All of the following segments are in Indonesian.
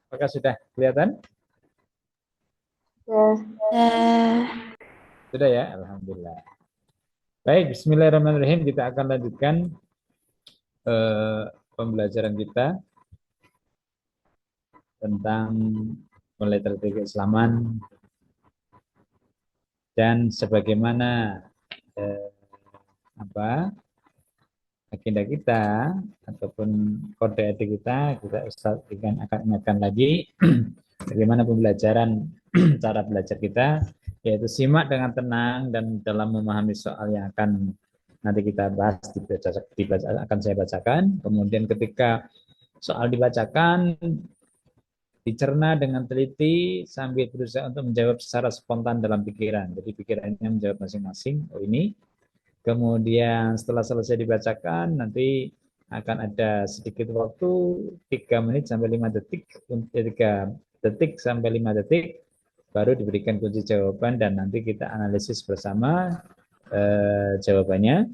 Apakah sudah kelihatan? Sudah ya, alhamdulillah. Baik, bismillahirrahmanirrahim. Kita akan lanjutkan eh, pembelajaran kita tentang mulai tertib keislaman dan sebagaimana eh, apa agenda kita ataupun kode etik kita Ustaz akan ingatkan lagi bagaimana pembelajaran cara belajar kita, yaitu simak dengan tenang dan dalam memahami soal yang akan nanti kita bahas akan saya bacakan. Kemudian ketika soal dibacakan, dicerna dengan teliti sambil berusaha untuk menjawab secara spontan dalam pikiran. Jadi pikirannya menjawab masing-masing. Oh ini. Kemudian setelah selesai dibacakan, nanti akan ada sedikit waktu 3 menit sampai 5 detik, 3 detik sampai 5 detik, baru diberikan kunci jawaban dan nanti kita analisis bersama jawabannya.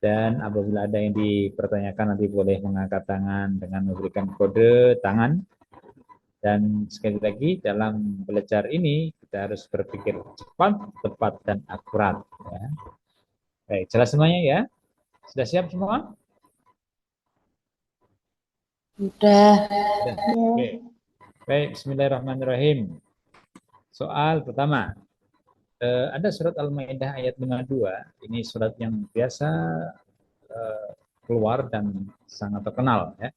Dan apabila ada yang dipertanyakan nanti boleh mengangkat tangan dengan memberikan kode tangan. Dan sekali lagi dalam belajar ini kita harus berpikir cepat, tepat, dan akurat. Ya. Baik, jelas semuanya ya? Sudah siap semua? Sudah. Sudah. Oke. Baik, bismillahirrahmanirrahim. Soal pertama. Ada surat Al-Maidah ayat 52. Ini surat yang biasa keluar dan sangat terkenal ya.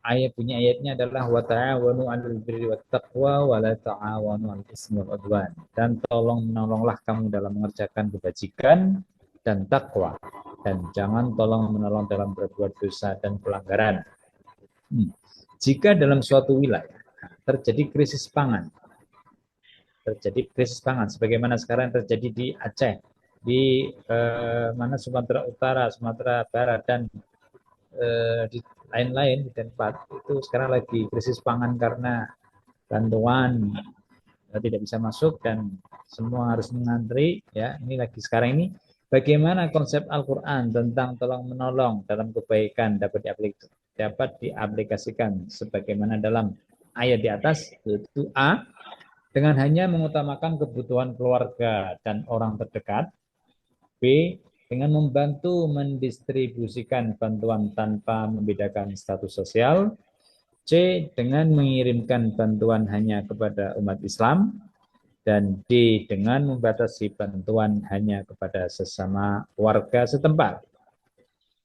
Ayatnya adalah wa ta'awanu 'alal birri wat taqwa wa la ta'awanu 'alal ismi wal 'udwan. Dan tolong menolonglah kamu dalam mengerjakan kebajikan dan takwa, dan jangan tolong menolong dalam berbuat dosa dan pelanggaran. Jika dalam suatu wilayah terjadi krisis pangan, sebagaimana sekarang terjadi di Aceh, di Sumatera Utara, Sumatera Barat, dan di lain-lain di tempat itu sekarang lagi krisis pangan karena bantuan tidak bisa masuk dan semua harus mengantri ya. Ini lagi sekarang ini bagaimana konsep Al-Qur'an tentang tolong menolong dalam kebaikan dapat diaplikasikan sebagaimana dalam ayat di atas, yaitu A, dengan hanya mengutamakan kebutuhan keluarga dan orang terdekat. B, dengan membantu mendistribusikan bantuan tanpa membedakan status sosial. C, dengan mengirimkan bantuan hanya kepada umat Islam. Dan D, dengan membatasi bantuan hanya kepada sesama warga setempat.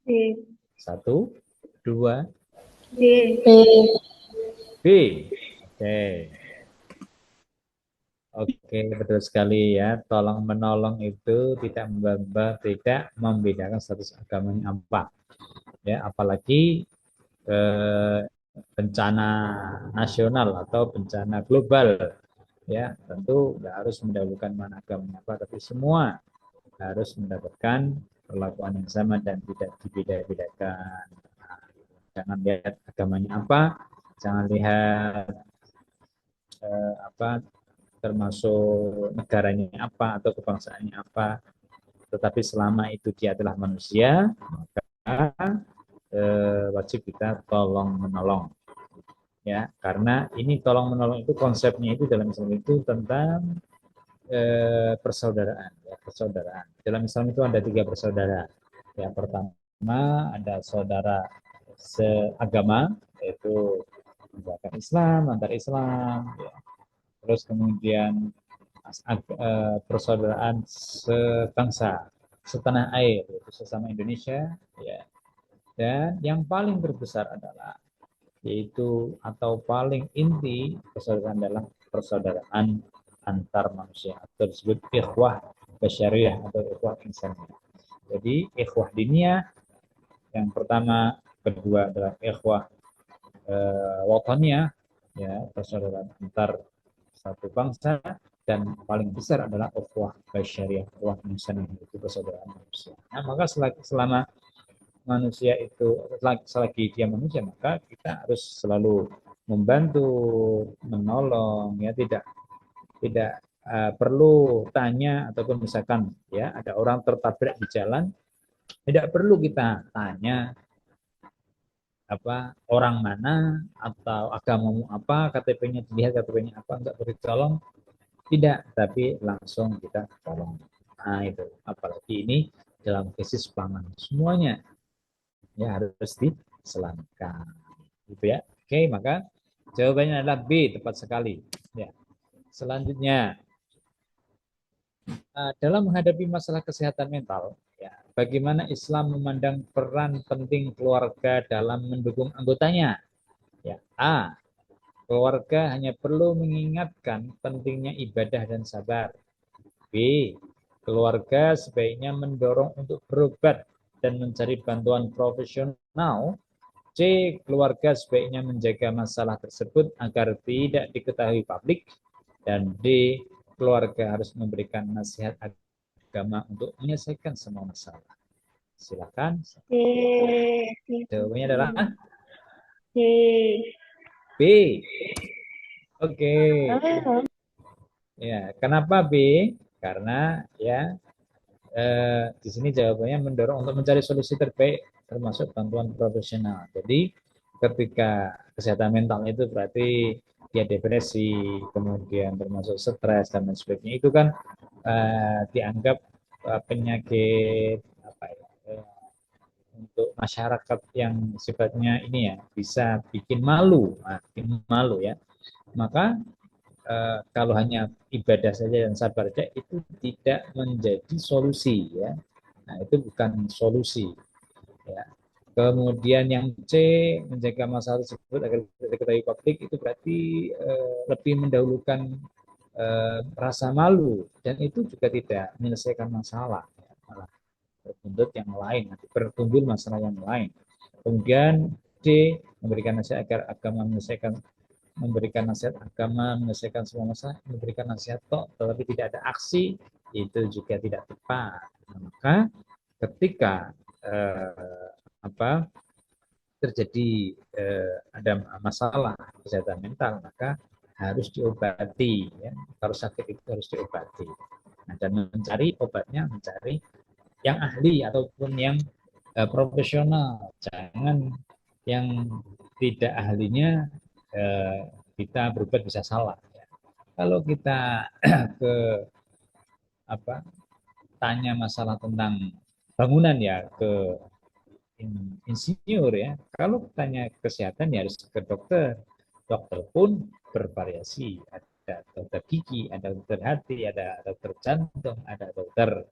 B. 1, 2, B. B. Oke. Oke, betul sekali ya. Tolong menolong itu tidak membedakan status agamanya apa. Ya, apalagi bencana nasional atau bencana global. Ya, tentu nggak harus mendahulukan mana agamanya apa, tapi semua harus mendapatkan perlakuan yang sama dan tidak dibeda-bedakan. Nah, jangan lihat agamanya apa, jangan lihat apa termasuk negaranya apa atau kebangsaannya apa, tetapi selama itu dia adalah manusia, maka wajib kita tolong menolong ya, karena ini tolong menolong itu konsepnya itu dalam Islam itu tentang persaudaraan ya, persaudaraan dalam Islam itu ada 3 bersaudara. Yang pertama ada saudara seagama, yaitu misalkan Islam antar Islam ya. Terus kemudian persaudaraan sebangsa, setanah air, yaitu sesama Indonesia, ya. Dan yang paling terbesar adalah yaitu atau paling inti persaudaraan adalah persaudaraan antar manusia atau disebut ikhwah basyariah atau ikhwah insaniyah. Jadi ikhwah diniyah yang pertama, kedua adalah ikhwah wataniyah ya, persaudaraan antar satu bangsa, dan paling besar adalah ukhuwah basyariah, ukhuwah insaniyah, itu persaudaraan manusia. Nah, maka selama manusia itu selagi dia manusia, maka kita harus selalu membantu, menolong ya, tidak tidak perlu tanya ataupun misalkan ya ada orang tertabrak di jalan, tidak perlu kita tanya orang mana atau agamamu apa, KTP-nya dilihat, KTP-nya apa, enggak beri tolong, tidak, tapi langsung kita tolong. Nah itu, apalagi ini dalam krisis pangan, semuanya ya harus diselamatkan, gitu ya. Oke, maka jawabannya adalah B, tepat sekali. Ya, selanjutnya dalam menghadapi masalah kesehatan mental, ya, bagaimana Islam memandang peran penting keluarga dalam mendukung anggotanya? Ya, A. Keluarga hanya perlu mengingatkan pentingnya ibadah dan sabar. B. Keluarga sebaiknya mendorong untuk berobat dan mencari bantuan profesional. C. Keluarga sebaiknya menjaga masalah tersebut agar tidak diketahui publik. Dan D. Keluarga harus memberikan nasihat agama untuk menyelesaikan semua masalah. Silakan. Jawabannya adalah B. Oke. Ya, kenapa B? Karena ya di sini jawabannya mendorong untuk mencari solusi terbaik termasuk bantuan profesional. Jadi ketika kesehatan mental itu berarti ya depresi, kemudian termasuk stres dan lain sebagainya itu kan dianggap penyakit apa ya, untuk masyarakat yang sifatnya ini ya bisa bikin malu, bikin malu ya. Maka kalau hanya ibadah saja dan sabar saja itu tidak menjadi solusi ya. Nah, itu bukan solusi ya. Kemudian yang C, menjaga masalah tersebut agar tidak diketahui publik itu berarti lebih mendahulukan rasa malu dan itu juga tidak menyelesaikan masalah, malah berbuntut yang lain, nanti bertumbul masalah yang lain. Kemudian D, memberikan nasihat agar agama menyelesaikan memberikan nasihat agama menyelesaikan semua masalah, memberikan nasihat kok, tetapi tidak ada aksi, itu juga tidak tepat. Nah, maka ketika apa terjadi ada masalah kesehatan mental, maka harus diobati. Ya. Kalau sakit itu harus diobati. Nah, dan mencari obatnya, mencari yang ahli ataupun yang profesional. Jangan yang tidak ahlinya kita berbuat bisa salah. Ya. Kalau kita ke apa tanya masalah tentang bangunan ya ke insinyur ya. Kalau tanya kesehatan ya harus ke dokter. Dokter pun bervariasi. Ada dokter gigi, ada dokter hati, ada dokter jantung, ada dokter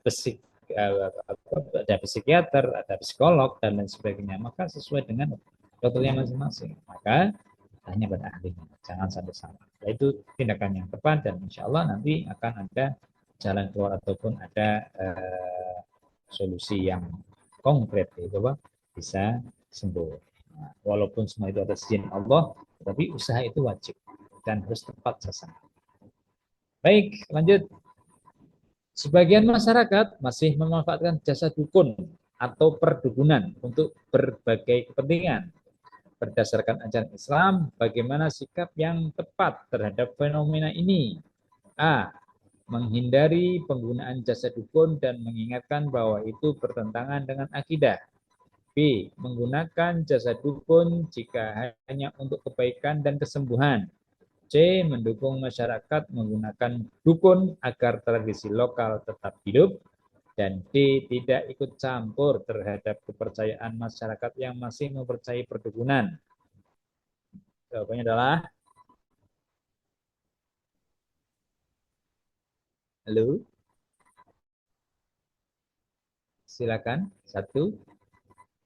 psik, ada psikiater, ada psikolog dan lain sebagainya. Maka sesuai dengan dokternya masing-masing. Maka hanya pada ahlinya, jangan sampai salah. Nah, itu tindakan yang tepat dan insya Allah nanti akan ada jalan keluar ataupun ada solusi yang konkret itu Pak, bisa sembuh. Nah, walaupun semua itu atas izin Allah, tapi usaha itu wajib dan harus tepat sasaran. Baik, lanjut. Sebagian masyarakat masih memanfaatkan jasa dukun atau perdukunan untuk berbagai kepentingan. Berdasarkan ajaran Islam, bagaimana sikap yang tepat terhadap fenomena ini? A. Menghindari penggunaan jasa dukun dan mengingatkan bahwa itu bertentangan dengan akidah. B. Menggunakan jasa dukun jika hanya untuk kebaikan dan kesembuhan. C. Mendukung masyarakat menggunakan dukun agar tradisi lokal tetap hidup. Dan D. Tidak ikut campur terhadap kepercayaan masyarakat yang masih mempercayai perdukunan. Jawabannya adalah halo. Silakan. 1,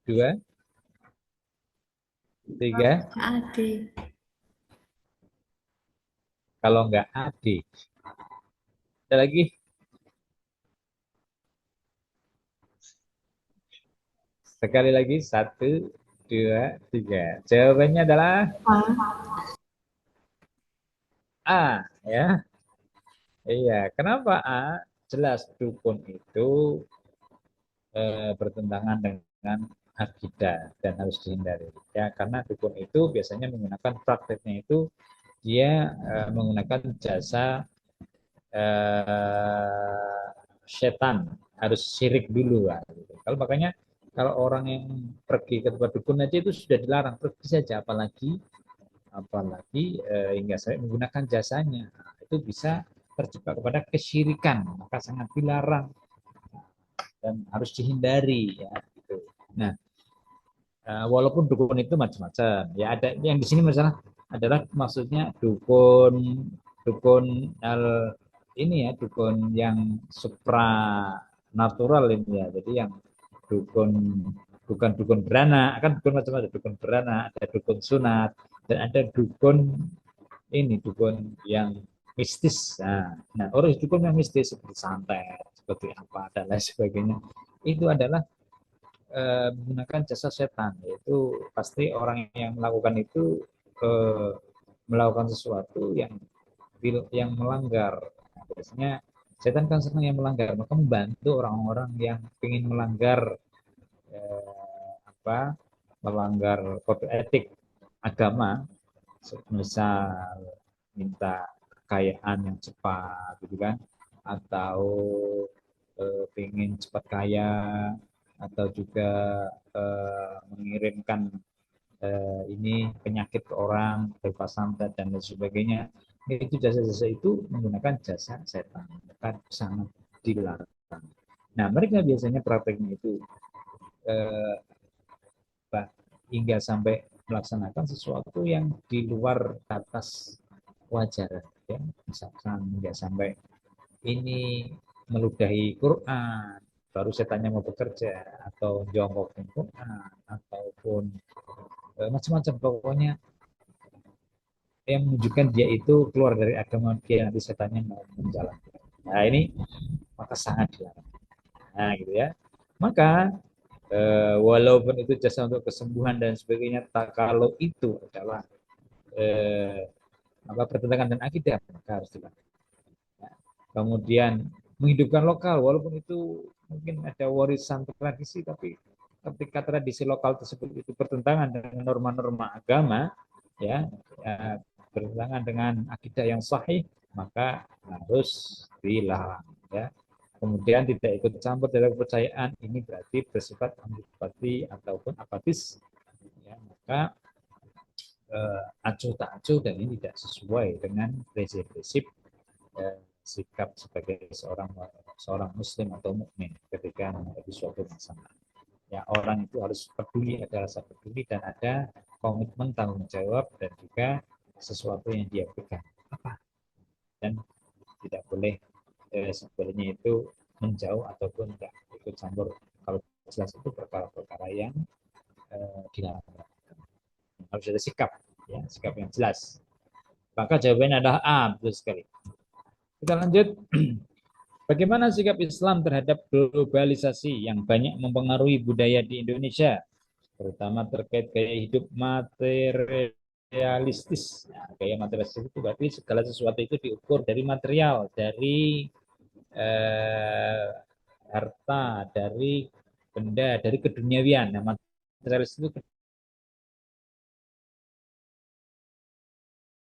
2, 3. Adik. Kalau nggak A, D. Ada lagi? Sekali lagi. 1, 2, 3. Jawabannya adalah A. Ya. Iya. Kenapa A? Jelas dukun itu bertentangan dengan akidah dan harus dihindari. Ya, karena dukun itu biasanya menggunakan prakteknya itu dia menggunakan jasa setan, harus syirik dulu. Gitu. Kalau makanya Kalau orang yang pergi ke tempat dukun aja itu sudah dilarang, pergi saja, apalagi hingga saya menggunakan jasanya. Nah, itu bisa terjebak kepada kesyirikan, maka sangat dilarang dan harus dihindari ya gitu. Nah, walaupun dukun itu macam-macam, ya ada yang di sini masalah adalah maksudnya dukun dukun ini ya, dukun yang supra natural ini ya. Jadi yang dukun bukan dukun beranak, kan dukun macam-macam, dukun beranak, ada dukun sunat, dan ada dukun ini dukun yang mistis. Nah, orang dukun yang mistis seperti santet, seperti apa dan lain sebagainya, itu adalah menggunakan jasa setan. Yaitu pasti orang yang melakukan itu melakukan sesuatu yang melanggar. Nah, biasanya setan kan senang yang melanggar, maka membantu orang-orang yang ingin melanggar apa melanggar kode etik agama, misal minta kekayaan yang cepat gitu kan, atau pengen cepat kaya, atau juga mengirimkan ini penyakit ke orang berupa santet dan lain sebagainya. Itu jasa-jasa itu menggunakan jasa setan, maka sangat dilarang. Nah, mereka biasanya prakteknya itu eh, hingga sampai melaksanakan sesuatu yang di luar batas wajar, ya. Misalkan nggak sampai ini meludahi Quran baru setannya mau bekerja, atau jongkokin Quran, ataupun macam-macam, pokoknya yang menunjukkan dia itu keluar dari agama dia, nanti setannya mau menjalankan. Nah ini maka sangat dilarang. Nah gitu ya. Maka walaupun itu jasa untuk kesembuhan dan sebagainya, tak kalau itu adalah eh, bertentangan dengan akidah, maka harus dilakukan. Nah, kemudian menghidupkan lokal, walaupun itu mungkin ada warisan tradisi, tapi ketika tradisi lokal tersebut itu bertentangan dengan norma-norma agama, ya, ya bertentangan dengan akidah yang sahih, maka harus dilarang. Ya. Kemudian tidak ikut campur dalam kepercayaan, ini berarti bersifat antipati ataupun apatis. Ya, maka acuh tak acuh, dan ini tidak sesuai dengan prinsip-prinsip sikap sebagai seorang seorang muslim atau mukmin ketika menghadapi suatu masalah. Ya, orang itu harus peduli, ada rasa peduli dan ada komitmen tanggung jawab, dan juga sesuatu yang dia pegang apa, dan tidak boleh sebenarnya itu menjauh ataupun tidak ikut campur kalau jelas itu perkara-perkara yang dilarang. Harus ada sikap, ya, sikap yang jelas. Maka jawabannya adalah A, betul sekali. Kita lanjut. Bagaimana sikap Islam terhadap globalisasi yang banyak mempengaruhi budaya di Indonesia, terutama terkait gaya hidup materialistis. Nah, gaya materialistis itu berarti segala sesuatu itu diukur dari material, dari eh, harta, dari benda, dari keduniawian. Nah, materialistis itu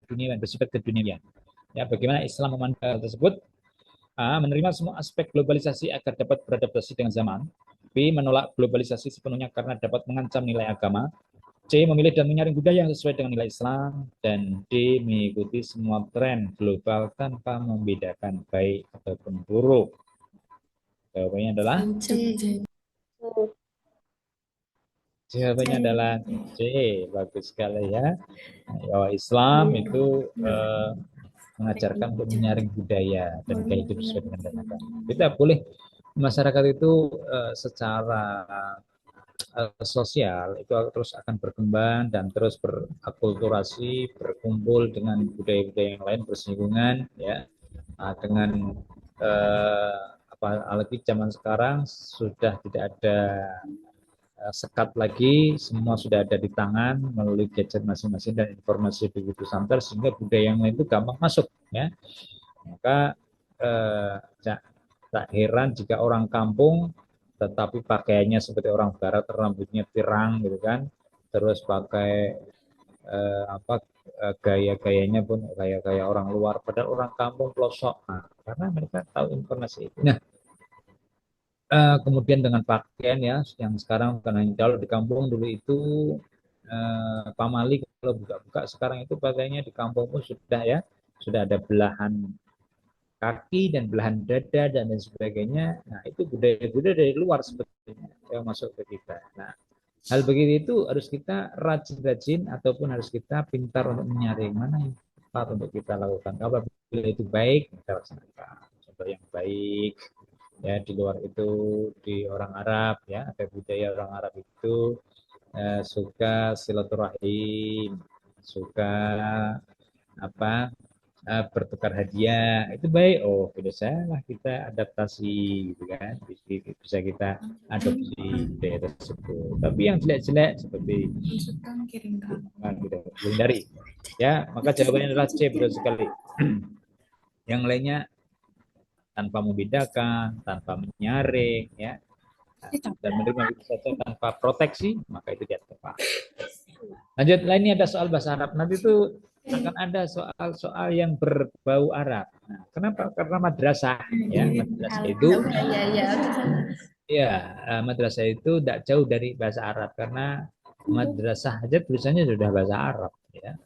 keduniawian, bersifat keduniawian. Ya, bagaimana Islam memandang hal tersebut? A. Menerima semua aspek globalisasi agar dapat beradaptasi dengan zaman. B. Menolak globalisasi sepenuhnya karena dapat mengancam nilai agama. C. Memilih dan menyaring budaya yang sesuai dengan nilai Islam. Dan D. Mengikuti semua tren global tanpa membedakan baik ataupun buruk. Jawabannya adalah C. Bagus sekali ya. Bahwa Islam itu mengajarkan untuk menyaring budaya dan gaya hidup sesuai dengan agama. Kita boleh masyarakat itu secara sosial itu terus akan berkembang dan terus berakulturasi, berkumpul dengan budaya-budaya yang lain, bersinggungan ya, dengan eh, apalagi zaman sekarang sudah tidak ada sekat lagi, semua sudah ada di tangan melalui gadget masing-masing dan informasi begitu santer, sehingga budaya yang lain itu gampang masuk ya. Maka eh, tak heran jika orang kampung tetapi pakaiannya seperti orang barat, rambutnya pirang gitu kan, terus pakai gaya-gayanya pun gaya-gaya orang luar, padahal orang kampung pelosok. Nah, karena mereka tahu informasi itu. Nah, Kemudian dengan pakaian ya, yang sekarang karena kalau di kampung dulu itu pamali kalau buka-buka sekarang itu pakainya di kampung pun sudah ya, sudah ada belahan kaki dan belahan dada dan lain sebagainya. Nah, itu budaya-budaya dari luar sebetulnya yang masuk ke kita. Nah, hal begitu itu harus kita rajin-rajin ataupun harus kita pintar untuk menyaring mana yang tepat untuk kita lakukan. Kalau itu baik, kita laksanakan. Contoh yang baik ya di luar itu di orang Arab ya ada budaya orang Arab itu suka silaturahim, suka apa bertukar hadiah itu baik. Oh tidak salah kita adaptasi gitu kan, bisa kita adopsi budaya tersebut. Tapi yang jelek-jelek seperti kita hindari ya, maka jawabannya adalah C, betul sekali. Yang lainnya tanpa membedakan, tanpa menyaring ya, dan menerima itu saja tanpa proteksi, maka itu tidak tepat. Lanjut, lainnya ada soal bahasa Arab. Nanti itu akan ada soal-soal yang berbau Arab. Nah, kenapa? Karena madrasah, ya madrasah itu, ya madrasah itu tidak jauh dari bahasa Arab karena madrasah aja tulisannya sudah bahasa Arab, ya.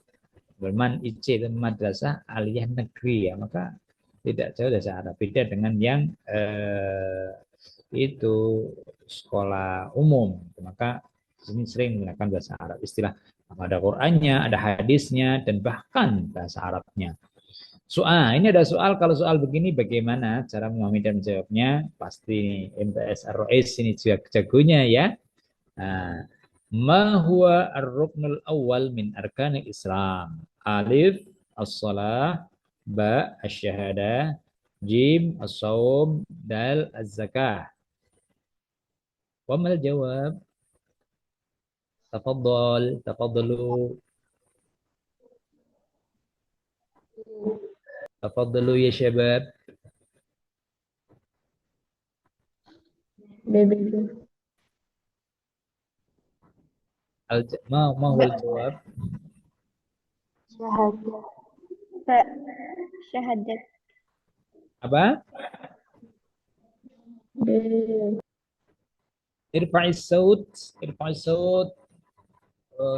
Berman IC dan madrasah aliyah negeri ya, maka tidak jauh dari bahasa Arab. Beda dengan yang itu sekolah umum, maka di sini sering menggunakan bahasa Arab, istilah ada Qur'annya, ada hadisnya, dan bahkan bahasa Arabnya. Soal ini ada soal, kalau soal begini bagaimana cara memahami dan menjawabnya? Pasti MTS ROS ini juga jagonya ya. Nah, ma huwa ar-ruknul awal min arkanil Islam? Alif as-salah, ba asy-syahadah, jim as-saum, dal az-zakah. Wa mal jawab? Tafadhal, tafadhalu, tafadhalu ya syabab. BBB. Ma huwa al-jawab? Syahadat. Syahadat. Apa? B. Irfa'is saut, irfa'is saut.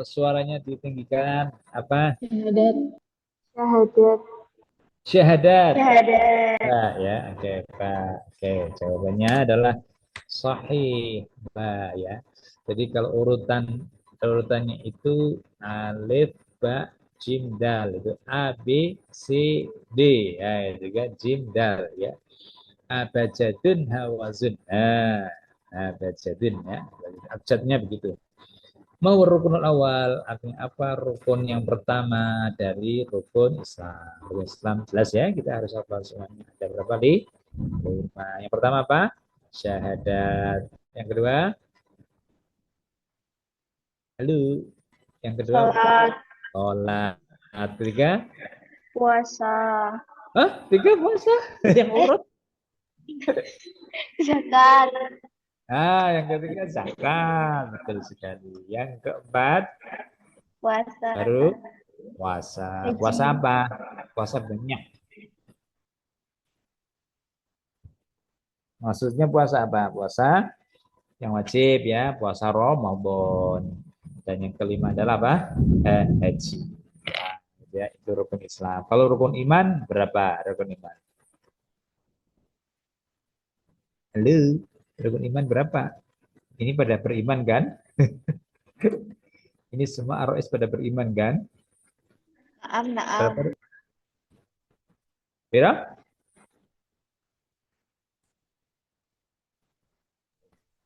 Suaranya ditinggikan. Apa? Syahadat. Syahadat. Syahadat. Syahadat. Pak ya, oke Pak. Oke, jawabannya adalah sahih, Pak ya. Jadi kalau urutannya itu alif, ba, jim, dal itu A, B, C, D ya, itu kan jim, dal ya. Abajadun hawazun. Abajadun ya. Abjadnya begitu. Mau rukunul awal, artinya apa? Rukun yang pertama dari rukun Islam. Rukun Islam jelas ya, kita harus hafal semuanya. Ada berapa di? 5. Yang pertama apa? Syahadat. Yang kedua, halo. Yang kedua, Salat. sholat. Tiga, Puasa. tiga puasa. Yang urut. Zakat. Yang ketiga zakat. Betul sekali. Yang keempat, Puasa. baru puasa. Puasa Haji. apa? Puasa banyak. Maksudnya puasa apa? Puasa yang wajib ya, puasa Ramadan. Dan yang kelima adalah apa? Haji. Ya, itu rukun Islam. Kalau rukun iman berapa rukun iman? Halo, rukun iman berapa? Ini pada beriman kan? Ini semua ROS pada beriman kan? Naam, naam. Berapa? Berapa?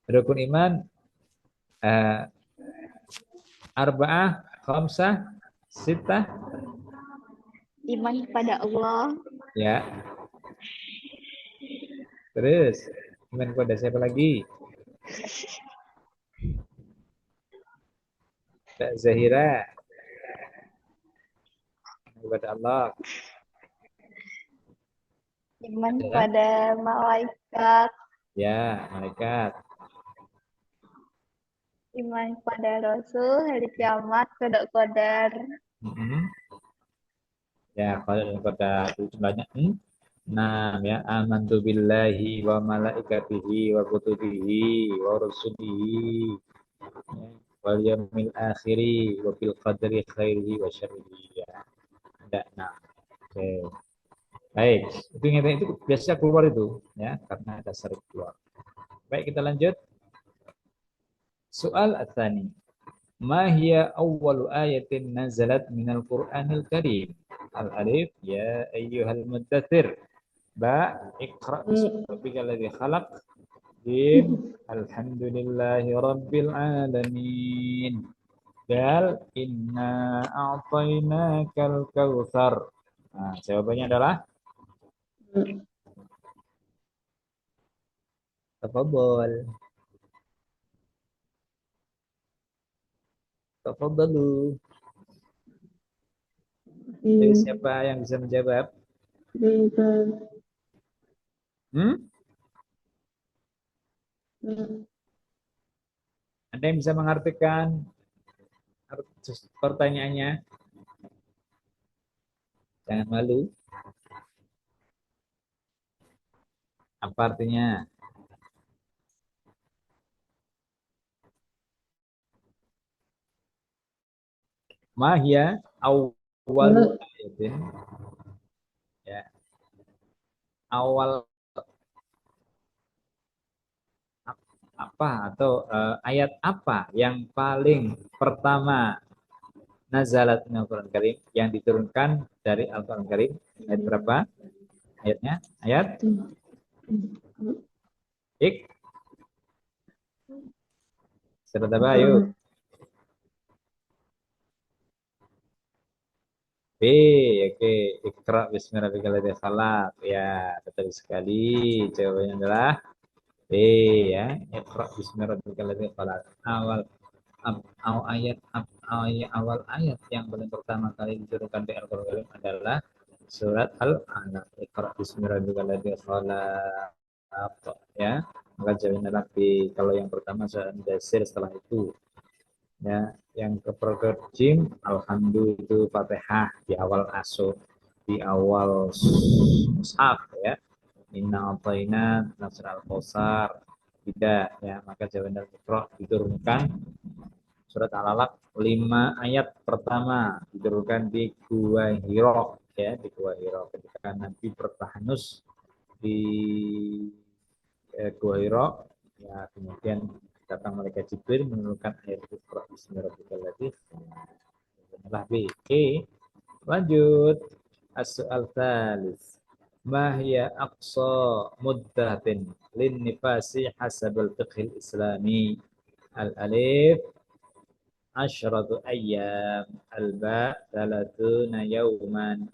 Rukun iman eh, arba'ah, khamsah, sitah. Iman kepada Allah. Ya, terus iman kepada siapa lagi? Mbak Zahira, kepada Allah. Iman Ya, kepada malaikat. ya, malaikat. Iman kepada Rasul, hari kiamat, kodok-kodar. Mm-mm. Ya, kalau dan kota itu jumlahnya Nah, ya amantu billahi wa malaikatihi wa kutubihi wa rusulihi ya, wal yaumil akhiri wa bil qadri khairihi wa syarrihi. Ya, ada nah. Oke. Baik, itu ingatnya itu biasa keluar itu ya karena ada sering keluar. Baik, kita lanjut. Soal atani. Ma hiya awwalu ayatin nazalat minal Qur'anil Karim? Al-alif ya ayyuhal muddatsir. Ba iqra bismi rabbikal ladzi khalaq. Jim alhamdulillahi rabbil alamin. Dal inna a'tainakal kautsar. Nah, jawabannya adalah tafadhol. Tafadhalu. Jadi siapa yang bisa menjawab? Hmm? Ada yang bisa mengartikan pertanyaannya? Jangan malu. Apa artinya? Mahya awwalu ayatin. Ya, awal apa atau ayat apa yang paling pertama nazalat min Al-Quran Karim yang diturunkan dari Al-Quran Karim? Ayat berapa? Ayatnya? Ayat Ik. Surat apa? Ayo. B. Oke. Iqra bismi rabbikal ladzi khalaq. Ya, betul sekali. Jawabannya adalah B ya. Iqra bismi rabbikal ladzi khalaq. Awal ayat yang paling pertama kali diturunkan di Al-Quran adalah surat Al-Alaq. Iqra bismi rabbikal ladzi khalaq. Ya, maka jawabannya adalah B. Kalau yang pertama surat Al-Dasir, setelah itu ya yang jim alhamdulillah itu Fatihah di awal asur, di awal mushaf ya. Inna ataina nasr al-kausar, tidak ya, maka jawaban dari Iqra diturunkan surat Al-Alaq 5 ayat pertama diturunkan di Gua Hiro ya, di Gua Hiro ketika Nabi bertahanus di Gua Hiro ya, kemudian datang malaikat Jibril menurunkan ayat Iqra bismi rabbikal ladzi adalah B. Oke, lanjut. As-soal tsalis. Ma hiya aqsa muddatin lin nifasi hasabal fiqhil islami? Al-alif asyratu ayyam, al-ba thalathuna yawman,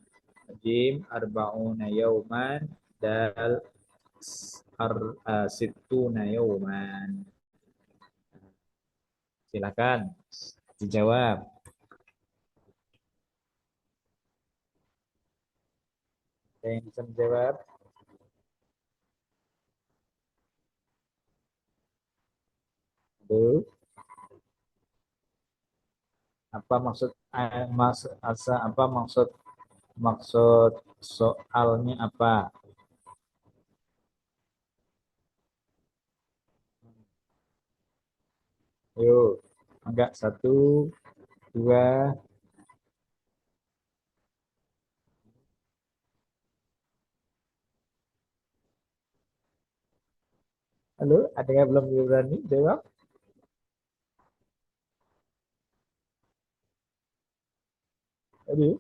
jim arba'una yawman, dal sittuna yawman. Silakan dijawab. Ada yang bisa menjawab? Aduh. Apa maksud apa maksud maksud soalnya apa? Yuk, enggak satu, dua, halo, ada yang belum berani jawab? Aduh.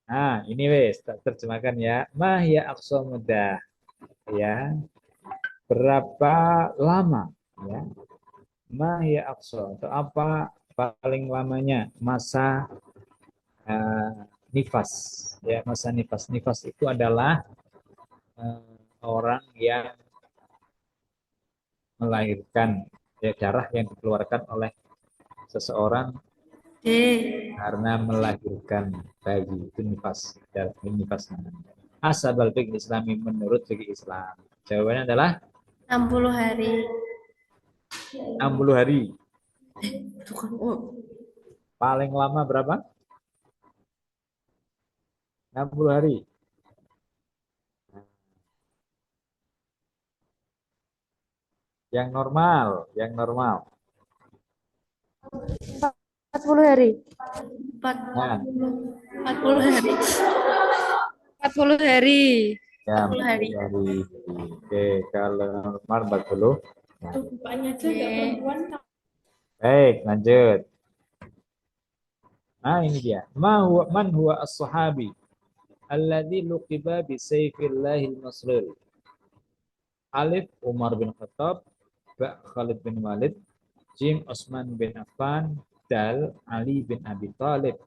Nah, ini wes tak terjemahkan ya. Mahya aqsa mudah ya. Berapa lama ya? Mahya aqsa atau apa paling lamanya masa uh, nifas ya, masa nifas. Nifas itu adalah orang yang melahirkan ya, darah yang dikeluarkan oleh seseorang karena melahirkan bayi, itu nifas, darah nifas namanya. Asabal fikih Islami menurut fikih Islam. Jawabannya adalah 60 hari. 60 hari. Bukan. Paling lama berapa? 60 hari. Yang normal, yang normal. 40 hari. 40 Nah, 40 hari. 40 hari. ya 40 hari. 40 hari. Oke, kalau normal 40. Nah, Bapaknya aja enggak perempuan. baik, lanjut. Nah, ini dia. Man huwa as-sahabi alladzi luqiba bi sayfillahil maslul. Alif Umar bin Khattab, Ba Khalid bin Walid, Jim Osman bin Affan, Dal Ali bin Abi Thalib.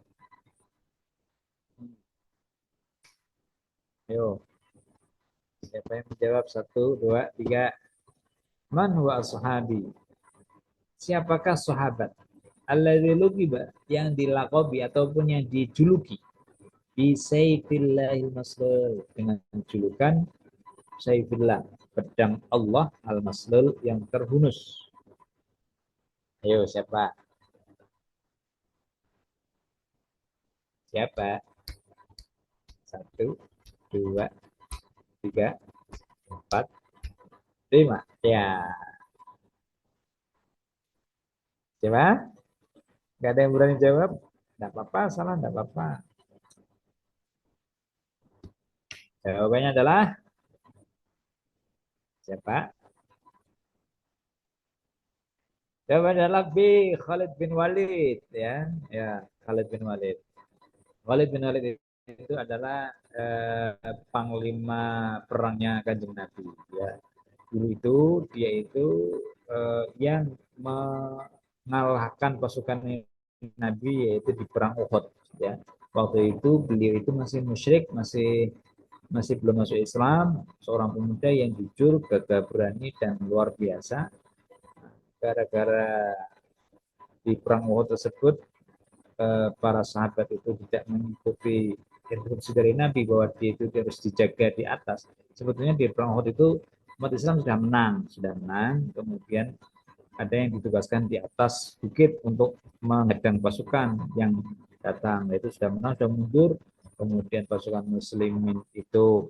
Ayo, siapa yang menjawab? Satu, dua, tiga. Man huwa as-sahabi? Siapakah sahabat? Alladzi luqiba, yang dilakobi ataupun yang dijuluki bi sayfillahil maslul, dengan julukan Saifillah, pedang Allah al-maslul yang terhunus. Ayo, siapa? Siapa? Satu, dua, tiga, empat, lima. Ya, siapa? Gak ada yang berani jawab? Tidak apa-apa, salah, tidak apa-apa. Jawabannya adalah siapa? Jawabannya adalah B. Khalid bin Walid. Ya, Khalid bin Walid. Khalid bin Walid itu adalah panglima perangnya Kanjeng Nabi. Ya, dulu itu dia itu yang mengalahkan pasukan Nabi yaitu di perang Uhud. Ya, waktu itu beliau itu masih musyrik, masih masih belum masuk Islam, seorang pemuda yang jujur, gagah berani dan luar biasa. Gara-gara di perang Uhud tersebut para sahabat itu tidak mengikuti instruksi dari Nabi bahwa dia itu harus dijaga di atas. Sebetulnya di perang Uhud itu umat Islam sudah menang, kemudian ada yang ditugaskan di atas bukit untuk menghadang pasukan yang datang. Itu sudah menang, sudah mundur, kemudian pasukan muslimin itu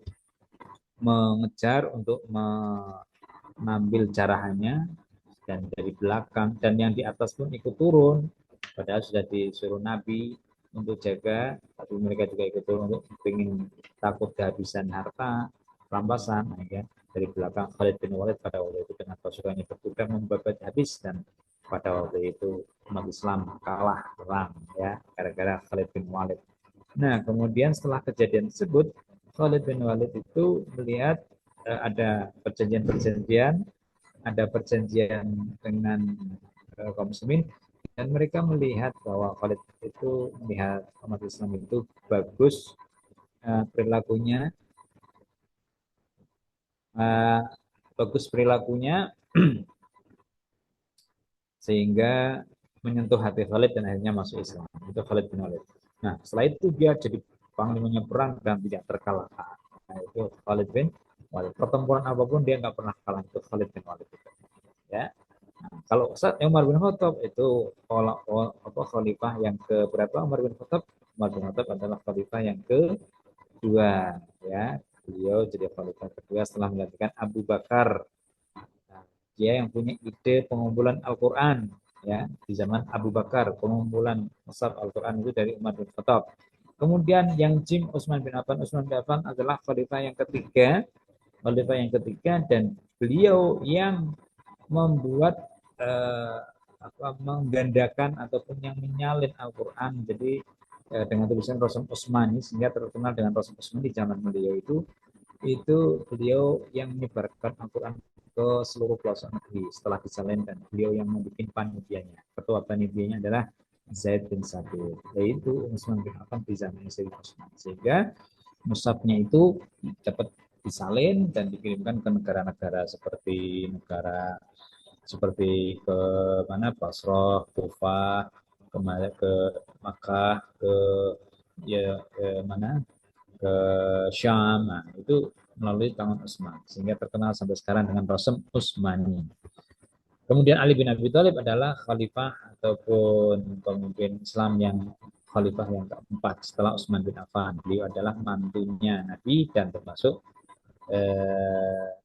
mengejar untuk mengambil jarahannya dan dari belakang, dan yang di atas pun ikut turun padahal sudah disuruh Nabi untuk jaga, tapi mereka juga ikut turun untuk ingin takut kehabisan harta rampasan. Nah, ya, dari belakang Khalid bin Walid pada waktu itu dengan pasukannya berkuda membabat habis, dan pada waktu itu umat Islam kalah perang ya gara-gara Khalid bin Walid. Nah, kemudian setelah kejadian tersebut, Khalid bin Walid itu melihat ada perjanjian-perjanjian, ada perjanjian dengan kaum muslimin, dan mereka melihat bahwa Khalid itu melihat umat Islam itu bagus perilakunya, uh, bagus perilakunya sehingga menyentuh hati Khalid dan akhirnya masuk Islam. Itu Khalid bin Walid. Nah, setelah itu dia jadi panglimanya perang dan tidak terkalahkan. Nah, itu Khalid bin Walid. Pertempuran apapun dia nggak pernah kalah, itu Khalid bin Walid. Ya. Nah, kalau Ustaz Umar bin Khattab itu khalifah yang ke berapa? Umar bin Khattab adalah khalifah yang kedua, ya. Beliau jadi khalifah kedua setelah menggantikan Abu Bakar. Nah, dia yang punya ide pengumpulan Al-Quran, ya, di zaman Abu Bakar. Pengumpulan mushaf Al-Quran itu dari Umar bin Khattab. Kemudian yang Jim Utsman bin Affan adalah khalifah yang ketiga, dan beliau yang membuat menggandakan ataupun yang menyalin Al-Quran jadi dengan tulisan Rasul Utsmani, sehingga terkenal dengan Rasul Utsmani di zaman beliau itu beliau yang menyebarkan Al-Quran ke seluruh pelosok negeri setelah disalin, dan beliau yang membuat panitianya. Ketua panitianya adalah Zaid bin Sabit, yaitu Utsman bin Affan di zaman Sayyidina Utsman, sehingga musabnya itu dapat disalin dan dikirimkan ke negara-negara seperti ke mana, Basrah, Kufah, kemarin ke Makkah, ke ya mana, ke Syam. Nah, itu melalui tangan Utsman, sehingga terkenal sampai sekarang dengan Rasul Utsmani. Kemudian Ali bin Abi Thalib adalah khalifah ataupun pemimpin Islam yang khalifah yang keempat setelah Utsman bin Affan. Beliau adalah mantunya Nabi dan termasuk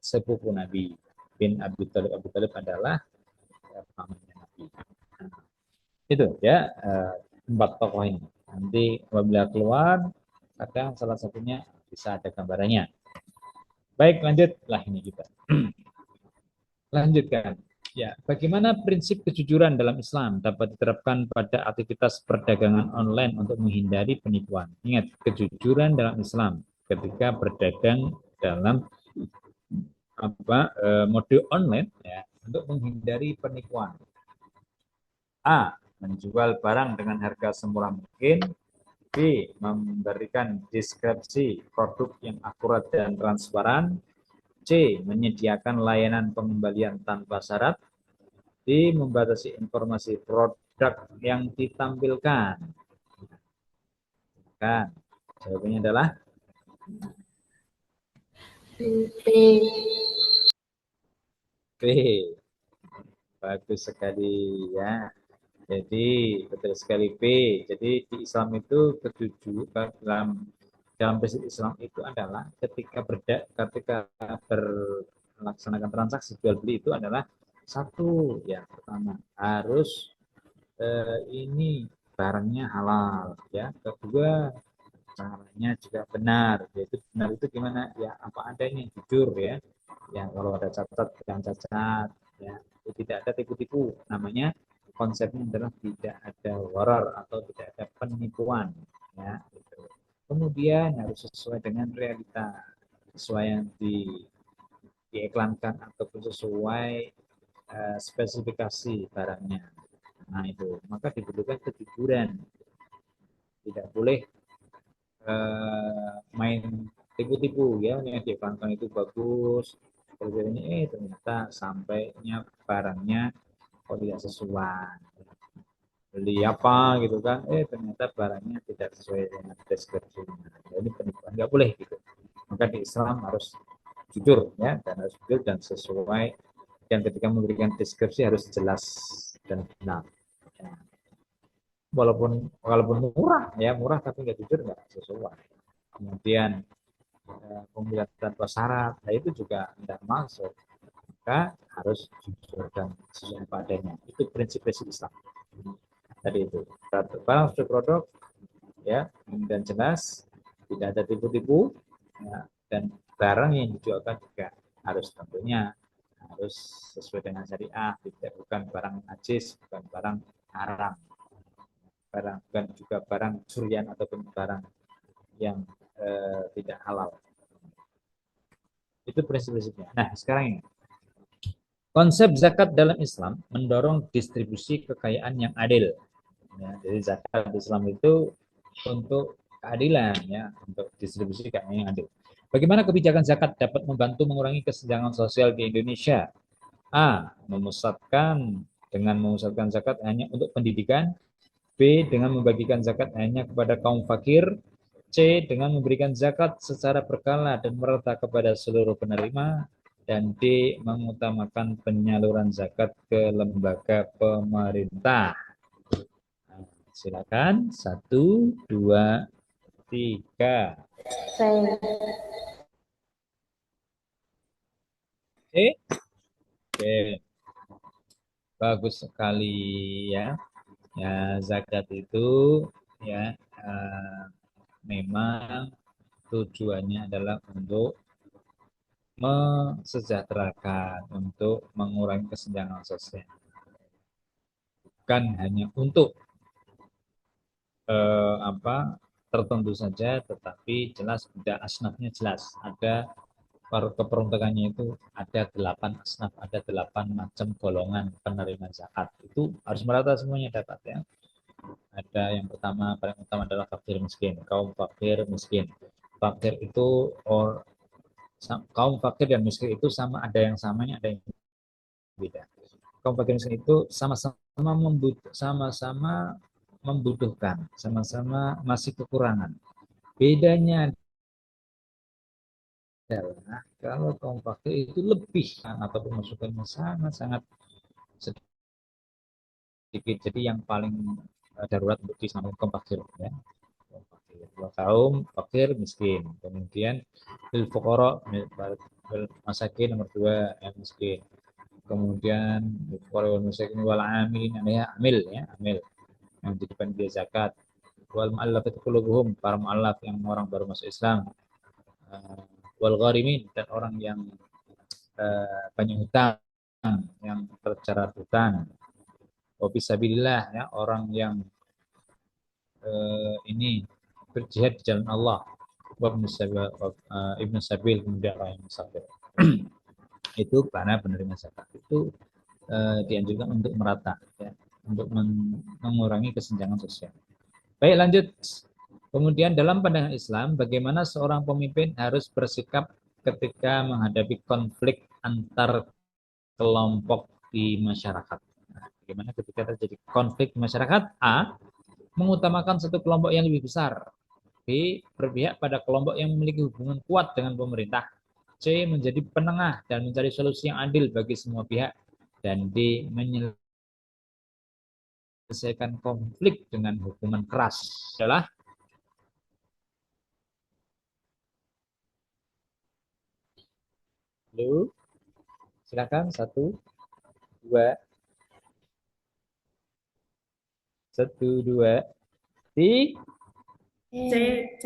sepupu Nabi. bin Abi Thalib. Abi Thalib adalah pamannya Nabi. Itu ya, 4 tokoh ini. Nanti apabila keluar, kadang salah satunya bisa ada gambarannya. Baik, lanjutlah ini kita. Lanjutkan. Ya, bagaimana prinsip kejujuran dalam Islam dapat diterapkan pada aktivitas perdagangan online untuk menghindari penipuan? Ingat, kejujuran dalam Islam ketika berdagang dalam mode online ya, untuk menghindari penipuan. A. Menjual barang dengan harga semurah mungkin. B. Memberikan deskripsi produk yang akurat dan transparan. C. Menyediakan layanan pengembalian tanpa syarat. D. Membatasi informasi produk yang ditampilkan. Kan, jawabannya adalah B. Bagus sekali ya. Jadi betul sekali B. Jadi di Islam itu kejujuran dalam prinsip Islam itu adalah ketika melaksanakan transaksi jual beli itu adalah satu ya, pertama harus ini barangnya halal ya, kedua caranya juga benar, yaitu benar itu gimana ya, apa adanya, jujur ya, ya kalau ada cacat ya, itu tidak ada tipu-tipu, namanya konsepnya adalah tidak ada warar atau tidak ada penipuan ya gitu. Kemudian harus sesuai dengan realita, sesuai yang diiklankan ataupun sesuai spesifikasi barangnya. Nah itu, maka dibutuhkan kejujuran, tidak boleh main tipu-tipu ya, yang diiklankan itu bagus, ini ternyata sampainya barangnya kok tidak sesuai, beli apa gitu kan, ternyata barangnya tidak sesuai dengan deskripsinya. Nah, ini penipuan, nggak boleh gitu. Maka di Islam harus jujur ya, dan harus jujur dan sesuai, dan ketika memberikan deskripsi harus jelas dan benar ya. Walaupun murah ya, murah tapi nggak jujur, nggak sesuai. Kemudian pembelian tanpa syarat, nah itu juga tidak masuk. Maka harus jujur dan sesuai padanya. Itu prinsip-prinsip Islam. Tadi itu barang produk ya, dan jelas, tidak ada tipu-tipu ya, dan barang yang dijualkan juga harus tentunya harus sesuai dengan syariah, tidak bukan barang najis, bukan barang haram, bukan juga barang curian ataupun barang yang tidak halal. Itu prinsip-prinsipnya. Nah, sekarang ini. Konsep zakat dalam Islam mendorong distribusi kekayaan yang adil. Ya, jadi zakat Islam itu untuk keadilan ya, untuk distribusi kekayaan yang adil. Bagaimana kebijakan zakat dapat membantu mengurangi kesenjangan sosial di Indonesia? A. Dengan memusatkan zakat hanya untuk pendidikan. B. Dengan membagikan zakat hanya kepada kaum fakir. C. Dengan memberikan zakat secara berkala dan merata kepada seluruh penerima. Dan D. Mengutamakan penyaluran zakat ke lembaga pemerintah. Nah, silakan 1, 2, 3. Oke, bagus sekali ya. Ya, zakat itu ya memang tujuannya adalah untuk mesejahterakan, untuk mengurangi kesenjangan sosial. Bukan hanya untuk tertentu saja, tetapi jelas ada asnafnya, jelas ada keperuntukannya, itu ada 8 asnaf, ada 8 macam golongan penerima zakat. Itu harus merata semuanya dapat ya. Ada yang pertama, paling utama adalah fakir miskin, kaum fakir miskin. Fakir itu kaum fakir dan miskin itu sama, ada yang samanya, ada yang beda. Kaum fakir miskin itu sama-sama membutuhkan, sama-sama masih kekurangan. Bedanya adalah kalau kaum fakir itu lebih ataupun masukannya sangat-sangat sedikit. Jadi yang paling darurat untuk disamakan kaum fakir ya. Kaum fakir miskin. Kemudian lil fuqara masakin, nomor 2 yang miskin. kemudian wal musyrikin wal amilin alaiha amil ya, amil yang jadi panitia zakat, wal mu'allafati qulubuhum, para mu'allaf yang orang baru masuk Islam, eh, wal gharimin, dan orang yang banyak hutang, yang terjerat hutang, wa fisabilillah ya, orang yang ini berjihad di jalan Allah, wa ibnu sabil, kemudian orang yang musafir. Itu para penerima zakat itu dianjurkan untuk merata ya, untuk mengurangi kesenjangan sosial. Baik, lanjut. Kemudian dalam pandangan Islam, bagaimana seorang pemimpin harus bersikap ketika menghadapi konflik antar kelompok di masyarakat. Nah, bagaimana ketika terjadi konflik di masyarakat? A. Mengutamakan satu kelompok yang lebih besar. B. Berpihak pada kelompok yang memiliki hubungan kuat dengan pemerintah. C. Menjadi penengah dan mencari solusi yang adil bagi semua pihak. Dan D. Menyelesaikan konflik dengan hukuman keras. Adalah Halo, silakan 1, 2, 1, 2, tiga. C. C.